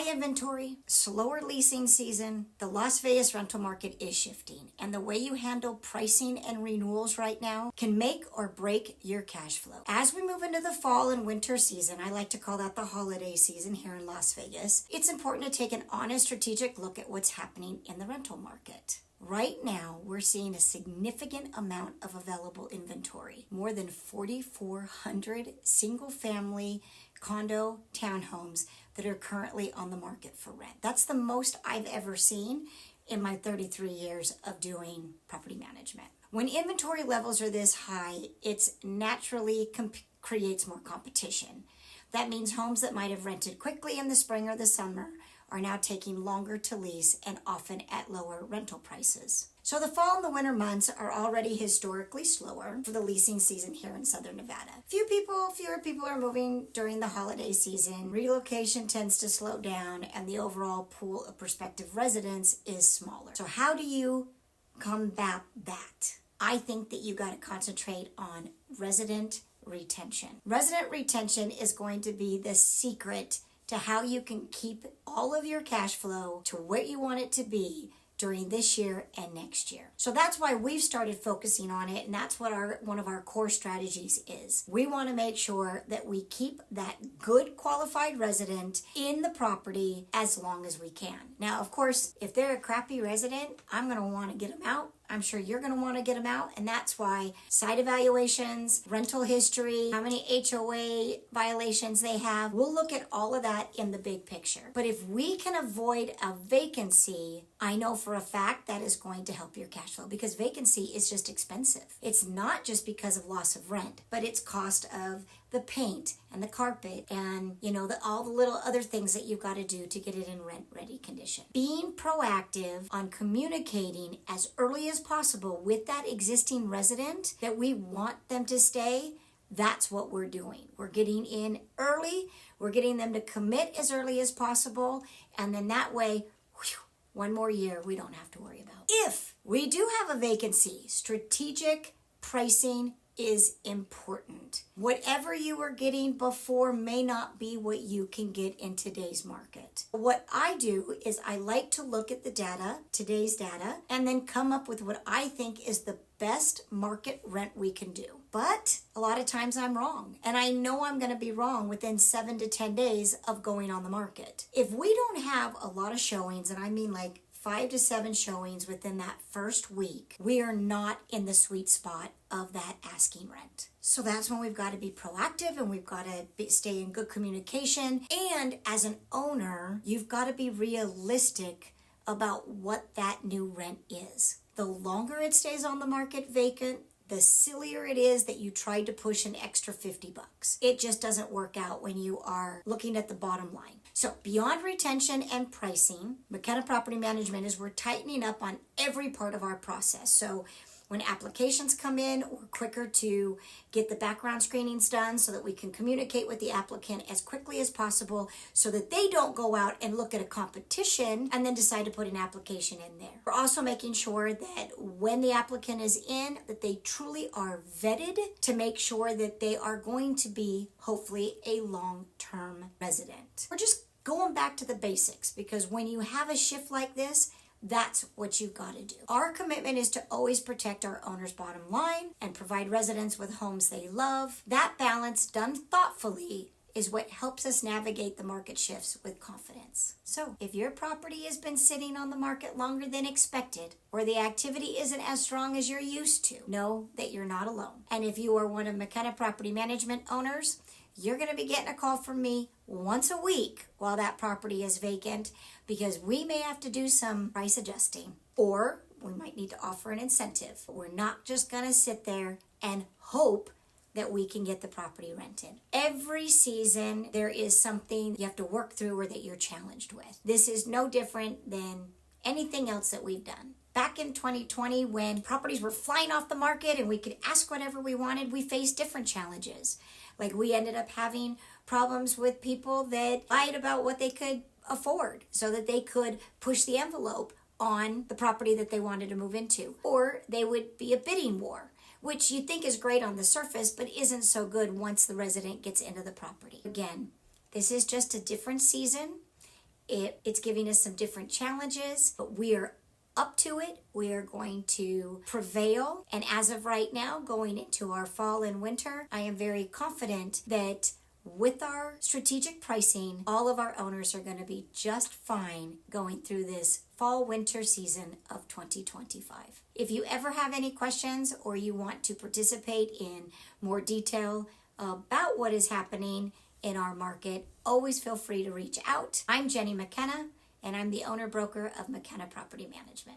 High inventory, slower leasing season, the Las Vegas rental market is shifting, and the way you handle pricing and renewals right now can make or break your cash flow. As we move into the fall and winter season, I like to call that the holiday season here in Las Vegas, it's important to take an honest, strategic look at what's happening in the rental market. Right now, we're seeing a significant amount of available inventory. More than 4,400 single-family condo townhomes that are currently on the market for rent. That's the most I've ever seen in my 33 years of doing property management. When inventory levels are this high, it's naturally creates more competition. That means homes that might have rented quickly in the spring or the summer are now taking longer to lease and often at lower rental prices. So the fall and the winter months are already historically slower for the leasing season here in Southern Nevada. Fewer people are moving during the holiday season. Relocation tends to slow down and the overall pool of prospective residents is smaller. So how do you combat that? I think that you got to concentrate on resident retention. Resident retention is going to be the secret to how you can keep all of your cash flow to what you want it to be during this year and next year. So that's why we've started focusing on it, and that's what one of our core strategies is. We want to make sure that we keep that good qualified resident in the property as long as we can. Now, of course, if they're a crappy resident, I'm going to want to get them out. I'm sure you're going to want to get them out, and that's why site evaluations, rental history, how many HOA violations they have, we'll look at all of that in the big picture. But if we can avoid a vacancy, I know for a fact that is going to help your cash flow, because vacancy is just expensive. It's not just because of loss of rent, but it's cost of the paint and the carpet and, all the little other things that you've got to do to get it in rent-ready condition. Being proactive on communicating as early as possible with that existing resident that we want them to stay, that's what we're doing. We're getting in early. We're getting them to commit as early as possible. And then that way, one more year we don't have to worry about. If we do have a vacancy, strategic pricing is important. Whatever you were getting before may not be what you can get in today's market. What I do is I like to look at the data, today's data, and then come up with what I think is the best market rent we can do. But a lot of times I'm wrong. And I know I'm going to be wrong within 7 to 10 days of going on the market. If we don't have a lot of showings, and I mean like 5 to 7 showings within that first week, we are not in the sweet spot of that asking rent. So that's when we've got to be proactive and we've got to stay in good communication. And as an owner, you've got to be realistic about what that new rent is. The longer it stays on the market vacant, the sillier it is that you tried to push an extra $50. It just doesn't work out when you are looking at the bottom line. So beyond retention and pricing, McKenna Property Management is we're tightening up on every part of our process. So when applications come in, we're quicker to get the background screenings done so that we can communicate with the applicant as quickly as possible so that they don't go out and look at a competition and then decide to put an application in there. We're also making sure that when the applicant is in, that they truly are vetted to make sure that they are going to be, hopefully, a long-term resident. We're just going back to the basics, because when you have a shift like this, that's what you've got to do. Our commitment is to always protect our owners' bottom line and provide residents with homes they love. That balance, done thoughtfully, is what helps us navigate the market shifts with confidence. So if your property has been sitting on the market longer than expected, or the activity isn't as strong as you're used to, know that you're not alone. And if you are one of McKenna Property Management owners, you're going to be getting a call from me once a week while that property is vacant, because we may have to do some price adjusting, or we might need to offer an incentive. We're not just going to sit there and hope that we can get the property rented. Every season, there is something you have to work through or that you're challenged with. This is no different than anything else that we've done. Back in 2020, when properties were flying off the market and we could ask whatever we wanted, we faced different challenges. Like we ended up having problems with people that lied about what they could afford so that they could push the envelope on the property that they wanted to move into. Or they would be a bidding war, which you think is great on the surface, but isn't so good once the resident gets into the property. Again, this is just a different season. It's giving us some different challenges, but we are up to it. We are going to prevail. And as of right now, going into our fall and winter, I am very confident that with our strategic pricing, all of our owners are going to be just fine going through this fall winter season of 2025. If you ever have any questions or you want to participate in more detail about what is happening in our market, always feel free to reach out. I'm Jenni McKenna, and I'm the owner broker of McKenna Property Management.